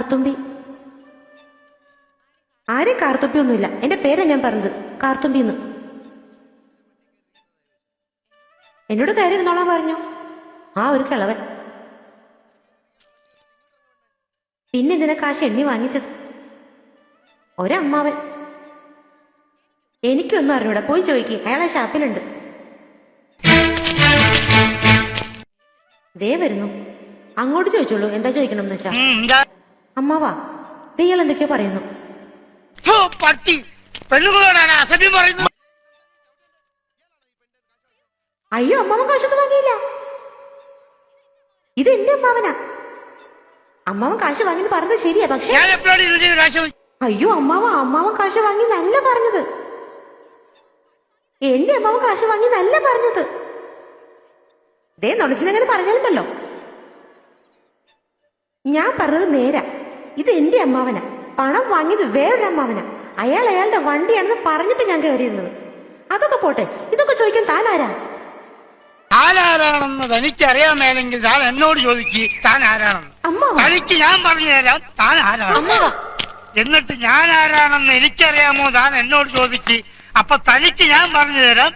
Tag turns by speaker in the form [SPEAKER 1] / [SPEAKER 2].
[SPEAKER 1] കാർത്തുമ്പി. ആരെയും കാർത്തുമ്പി ഒന്നുമില്ല, എന്റെ പേരാ ഞാൻ പറഞ്ഞത്, കാർത്തുമ്പിന്ന്. എന്നോട് കയറി ഇരുന്നോളാൻ പറഞ്ഞു ആ ഒരു കിളവൻ. പിന്നെ ഇതിനെ കാശ് എണ്ണി വാങ്ങിച്ചത് ഒരമ്മാവൻ. എനിക്കൊന്നും അറിഞ്ഞൂടാ, പോയി ചോദിക്കും, അയാളെ ഷാപ്പിലുണ്ട്. ദേ വരുന്നു, അങ്ങോട്ട് ചോദിച്ചോളൂ എന്താ ചോദിക്കണമെന്ന് വെച്ചാ. അമ്മാവാ, ദേ ഇയാൾ എന്തൊക്കെയോ പറയുന്നു. അയ്യോ, അമ്മാവൻ കാശൊന്നും വാങ്ങിയില്ല, ഇത് എന്റെ അമ്മാവനാ. അമ്മാവൻ കാശ് വാങ്ങിന്ന് പറഞ്ഞത് ശരിയാ, പക്ഷെ അയ്യോ അമ്മാവൻ കാശ് വാങ്ങി നല്ല പറഞ്ഞത്. എന്റെ അമ്മാവൻ കാശ് വാങ്ങി നല്ല പറഞ്ഞത്. ദേ നുണച്ചിനങ്ങനെ പറഞ്ഞാലുണ്ടല്ലോ. ഞാൻ പറഞ്ഞത് നേരാ, ഇത് എന്റെ അമ്മാവനാ. പണം വാങ്ങിയത് വേറൊരു അമ്മാവനാ. അയാളുടെ വണ്ടിയാണെന്ന് പറഞ്ഞിട്ട് ഞാൻ കയറിയിരുന്നത്. അതൊക്കെ പോട്ടെ, ഇതൊക്കെ ചോദിക്കാൻ താൻ ആരാ?
[SPEAKER 2] താനാരാണെന്ന് തനിക്കറിയാൻ മേലെങ്കിൽ താൻ എന്നോട് ചോദിക്ക് താൻ ആരാണെന്ന്. തനിക്ക് ഞാൻ പറഞ്ഞു തരാം താൻ ആരാണ്. എന്നിട്ട് ഞാൻ ആരാണെന്ന് എനിക്കറിയാമോ താൻ എന്നോട് ചോദിക്ക്. അപ്പൊ തനിക്ക് ഞാൻ പറഞ്ഞു തരാം